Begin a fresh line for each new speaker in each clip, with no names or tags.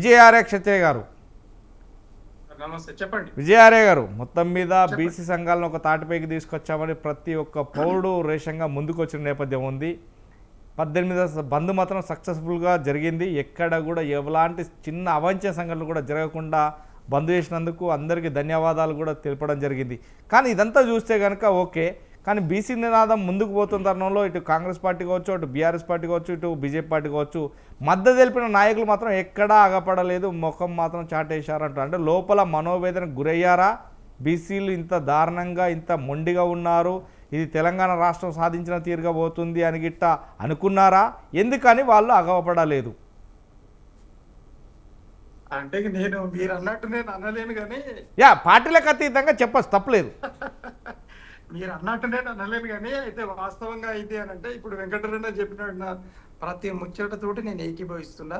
విజయార్య క్షత్రియ గారు,
నమస్తే, చెప్పండి.
విజయార్య గారు, మొత్తం మీద బీసీ సంఘాలను ఒక తాటిపైకి తీసుకొచ్చామని ప్రతి ఒక్క పౌరుడు రేషంగా ముందుకు వచ్చిన నేపథ్యం ఉంది. 18 బంద్ మాత్రం సక్సెస్ఫుల్గా జరిగింది. ఎక్కడ కూడా ఎలాంటి చిన్న అవాంఛనీయ సంఘటనలు కూడా జరగకుండా బంద్ చేసినందుకు అందరికీ ధన్యవాదాలు కూడా తెలపడం జరిగింది. కానీ ఇదంతా చూస్తే కనుక ఓకే, కానీ బీసీ నినాదం ముందుకు పోతున్న తరుణంలో ఇటు కాంగ్రెస్ పార్టీ కావచ్చు, అటు బీఆర్ఎస్ పార్టీ కావచ్చు, ఇటు బీజేపీ పార్టీ కావచ్చు, మద్దతు తెలిపిన నాయకులు మాత్రం ఎక్కడా ఆగపడలేదు, ముఖం మాత్రం చాటేశారంట. అంటే లోపల మనోవేదనకు గురయ్యారా? బీసీలు ఇంత దారుణంగా ఇంత మొండిగా ఉన్నారు, ఇది తెలంగాణ రాష్ట్రం సాధించిన తీరుగా పోతుంది అని గిట్ట అనుకున్నారా? ఎందుకని వాళ్ళు ఆగపడలేదు?
అంటే నేను మీరు అన్నట్టు నేను అనలేను కానీ
పార్టీలకు అతీతంగా చెప్పచ్చు, తప్పలేదు.
మీరు అన్నట్టు నేను అనలేను కానీ అయితే వాస్తవంగా అయితే అని అంటే ఇప్పుడు వెంకటరెడ్డి చెప్పిన ప్రతి ముచ్చటతోటి నేను ఏకీభవిస్తున్నా.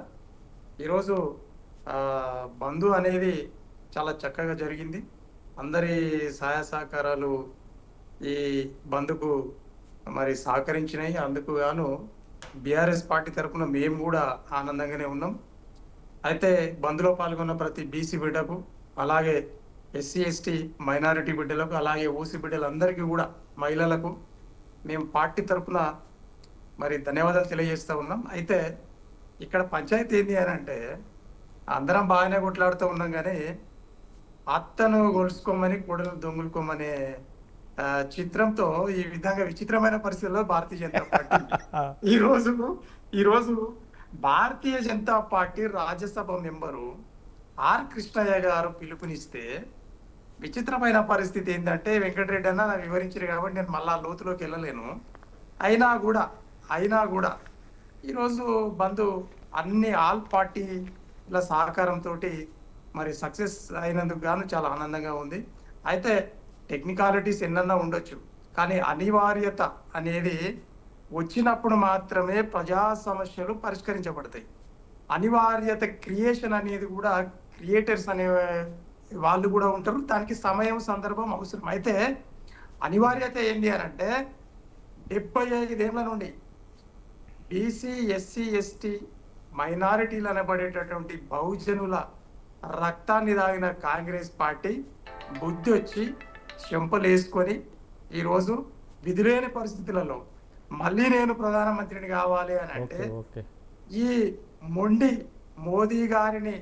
ఈరోజు బంధు అనేది చాలా చక్కగా జరిగింది. అందరి సహాయ సహకారాలు ఈ బంధుకు మరి సహకరించినాయి. అందుకు గాను బీఆర్ఎస్ పార్టీ తరఫున మేము కూడా ఆనందంగానే ఉన్నాం. అయితే బంద్లో పాల్గొన్న ప్రతి బీసీ బిడ్డకు, అలాగే ఎస్సీ ఎస్టీ మైనారిటీ బిడ్డలకు, అలాగే ఓసీ బిడ్డలందరికీ కూడా, మహిళలకు మేము పార్టీ తరఫున మరి ధన్యవాదాలు తెలియజేస్తూ ఉన్నాం. అయితే ఇక్కడ పంచాయతీ ఏంది అని అంటే అందరం బాగానే కొట్లాడుతూ ఉన్నాం కానీ అత్తను గొలుసుకోమని కూడలు దొంగులుకోమనే చిత్రంతో ఈ విధంగా విచిత్రమైన పరిస్థితుల్లో భారతీయ జనతా పార్టీ ఈరోజు Bharatiya Janata Party Rajya Sabha member R Krishnaiah garu పిలుపునిస్తే విచిత్రమైన పరిస్థితి ఏంటంటే, వెంకటరెడ్డి అన్న నాకు వివరించారు కాబట్టి నేను మళ్ళా లోతులోకి వెళ్ళలేను. అయినా కూడా ఈరోజు బంధు అన్ని ఆల్ పార్టీల సహకారంతో మరి సక్సెస్ అయినందుకు గాను చాలా ఆనందంగా ఉంది. అయితే టెక్నికాలిటీస్ ఎన్నన్నా ఉండొచ్చు, కానీ అనివార్యత అనేది వచ్చినప్పుడు మాత్రమే ప్రజా సమస్యలు పరిష్కరించబడతాయి. అనివార్యత క్రియేషన్ అనేది కూడా క్రియేటర్స్ అనే వాళ్ళు కూడా ఉంటారు. దానికి సమయం సందర్భం అవసరం. అయితే అనివార్యత ఏంటి అని అంటే 75 ఏళ్ల నుండి బీసీ ఎస్సీ ఎస్టీ మైనారిటీలు అనబడేటటువంటి బహుజనుల రక్తాన్ని తాగిన కాంగ్రెస్ పార్టీ బుద్ధి వచ్చి చెంపలేసుకొని ఈరోజు విధిలేని పరిస్థితులలో మళ్ళీ నేను ప్రధానమంత్రిని కావాలి అని అంటే ఈ మొండి మోదీ గారిని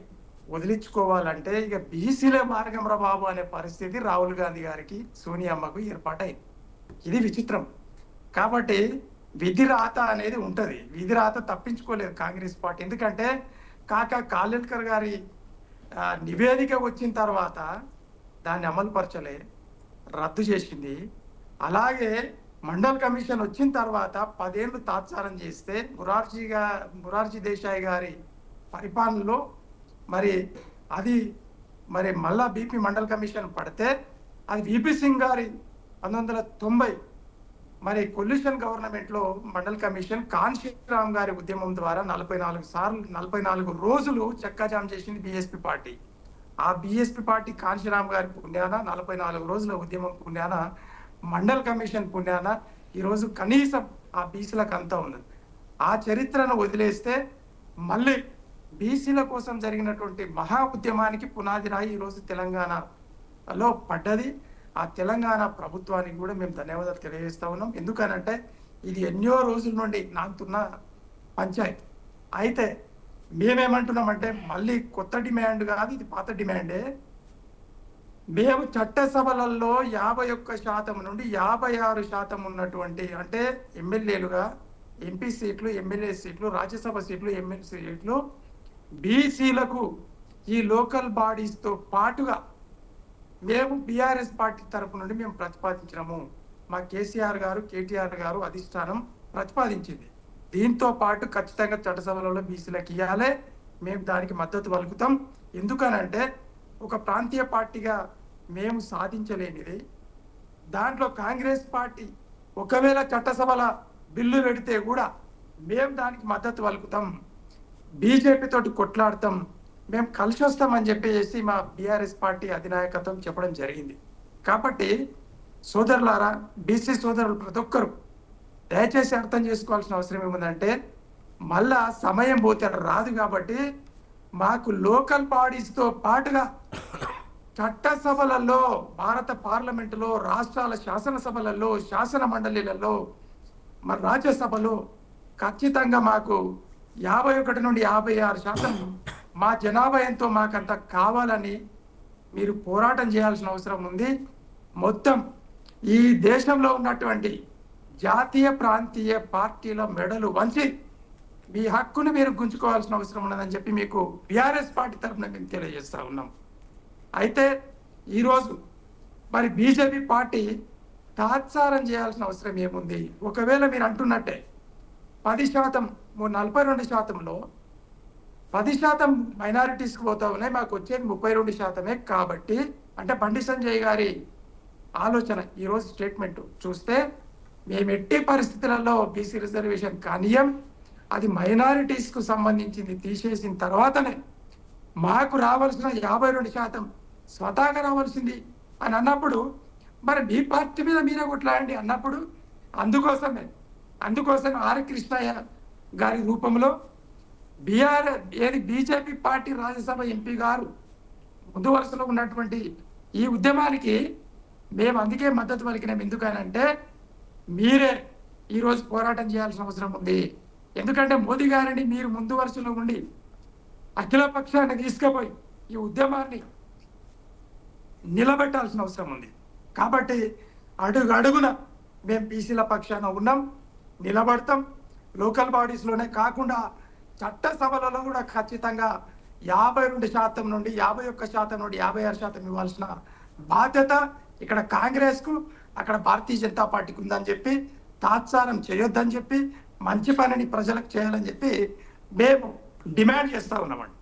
వదిలించుకోవాలంటే ఇక బీసీలే మార్గం రా బాబు అనే పరిస్థితి రాహుల్ గాంధీ గారికి, సోనియమ్మకు ఏర్పాటైంది. ఇది విచిత్రం. కాబట్టి విధి రాత అనేది ఉంటది. విధి రాత తప్పించుకోలేదు కాంగ్రెస్ పార్టీ. ఎందుకంటే కాలేల్కర్ గారి నివేదిక వచ్చిన తర్వాత దాన్ని అమలు పరచలే, రద్దు చేసింది. అలాగే మండల్ కమిషన్ వచ్చిన తర్వాత 10 ఏళ్ళు తాత్సారం చేస్తే మొరార్జీ దేశాయ్ గారి పరిపాలనలో అది మళ్ళా బీపీ మండల్ కమిషన్ పడితే అది విపి సింగ్ గారి 1990 కొల్యూషన్ గవర్నమెంట్లో మండల్ కమిషన్ కాన్షీరామ్ గారి ఉద్యమం ద్వారా 44 రోజులు చక్కాజామ్ చేసింది బీఎస్పీ పార్టీ. ఆ బీఎస్పీ పార్టీ కాన్షీరామ్ గారి పుణ్యాన 44 రోజుల ఉద్యమం పుణ్యాన, మండల్ కమిషన్ పుణ్యాన ఈరోజు కనీసం ఆ బీసీలకు అంతా ఉన్నది. ఆ చరిత్రను వదిలేస్తే మళ్ళీ బీసీల కోసం జరిగినటువంటి మహా ఉద్యమానికి పునాది రాయి ఈరోజు తెలంగాణలో పడ్డది. ఆ తెలంగాణ ప్రభుత్వానికి కూడా మేము ధన్యవాదాలు తెలియజేస్తా ఉన్నాం. ఎందుకనంటే ఇది ఎన్నో రోజుల నుండి నాకుతున్న పంచాయతీ. అయితే మేమేమంటున్నామంటే మళ్ళీ కొత్త డిమాండ్ కాదు, ఇది పాత డిమాండే. మేము చట్టసభలలో 51% నుండి 56% ఉన్నటువంటి, అంటే ఎమ్మెల్యేలుగా ఎంపీ సీట్లు, ఎమ్మెల్యే సీట్లు, రాజ్యసభ సీట్లు, ఎమ్మెల్సీ సీట్లు బీసీలకు ఈ లోకల్ బాడీస్తో పాటుగా మేము బీఆర్ఎస్ పార్టీ తరఫు నుండి మేము ప్రతిపాదించినాము. మా కేసీఆర్ గారు, కేటీఆర్ గారు అధిష్టానం ప్రతిపాదించింది. దీంతో పాటు ఖచ్చితంగా చట్టసభలలో బీసీలకు ఇవ్వాలి. మేము దానికి మద్దతు పలుకుతాం. ఎందుకనంటే ఒక ప్రాంతీయ పార్టీగా మేము సాధించలేనిది దాంట్లో కాంగ్రెస్ పార్టీ ఒకవేళ చట్టసభల బిల్లు పెడితే కూడా మేము దానికి మద్దతు పలుకుతాం, బీజేపీ తోటి కొట్లాడతాం, మేము కలిసి వస్తామని చెప్పేసి మా బీఆర్ఎస్ పార్టీ అధినాయకత్వం చెప్పడం జరిగింది. కాబట్టి సోదరులారా, బీసీ సోదరులు ప్రతి ఒక్కరు దయచేసి అర్థం చేసుకోవాల్సిన అవసరం ఏముందంటే మళ్ళా సమయం పోతే రాదు. కాబట్టి మాకు లోకల్ బాడీస్తో పాటుగా చట్టసభలలో, భారత పార్లమెంటులో, రాష్ట్రాల శాసనసభలలో, శాసన మండలిలలో, మరి రాజ్యసభలో ఖచ్చితంగా మాకు 51 నుండి 56% మా జనాభా ఎంతో మాకంత కావాలని మీరు పోరాటం చేయాల్సిన అవసరం ఉంది. మొత్తం ఈ దేశంలో ఉన్నటువంటి జాతీయ ప్రాంతీయ పార్టీల మెడలు వంచి మీ హక్కును మీరు గుంజుకోవాల్సిన అవసరం ఉన్నదని చెప్పి మీకు బీఆర్ఎస్ పార్టీ తరఫున మేము తెలియజేస్తా ఉన్నాం. అయితే ఈరోజు మరి బీజేపీ పార్టీ తాత్సారం చేయాల్సిన అవసరం ఏముంది? ఒకవేళ మీరు అంటున్నట్టే 10%, 42%లో 10% మైనారిటీస్కి పోతా ఉన్నాయి, మాకు వచ్చేది 32%. కాబట్టి అంటే బండి సంజయ్ గారి ఆలోచన ఈరోజు స్టేట్మెంట్ చూస్తే మేము ఎట్టి పరిస్థితులలో బీసీ రిజర్వేషన్ కానీయం, అది మైనారిటీస్కు సంబంధించింది తీసేసిన తర్వాతనే మాకు రావాల్సిన 52% స్వతహాగా రావాల్సింది అని అన్నప్పుడు మరి మీ పార్టీ మీద మీరే కొట్లాడండి అన్నప్పుడు అందుకోసం ఆర్ కృష్ణయ్య గారి రూపంలో బీజేపీ పార్టీ రాజ్యసభ ఎంపీ గారు ముందు వరుసలో ఉన్నటువంటి ఈ ఉద్యమానికి మేము అందుకే మద్దతు పలికినాం. ఎందుకనంటే మీరే ఈరోజు పోరాటం చేయాల్సిన అవసరం ఉంది. ఎందుకంటే మోదీ గారిని మీరు ముందు వరుసలో ఉండి అఖిల పక్షాన్ని తీసుకుపోయి ఈ ఉద్యమాన్ని నిలబెట్టాల్సిన అవసరం ఉంది. కాబట్టి అడుగున మేము బీసీల పక్షాన ఉన్నాం, నిలబడతాం. లోకల్ బాడీస్లోనే కాకుండా చట్టసభలలో కూడా ఖచ్చితంగా 52% నుండి 51% నుండి 56% ఇవ్వాల్సిన బాధ్యత ఇక్కడ కాంగ్రెస్కు, అక్కడ భారతీయ జనతా పార్టీకి ఉందని చెప్పి, తాత్సారం చేయొద్దని చెప్పి, మంచి పనిని ప్రజలకు చేయాలని చెప్పి మేము డిమాండ్ చేస్తూ ఉన్నామండి.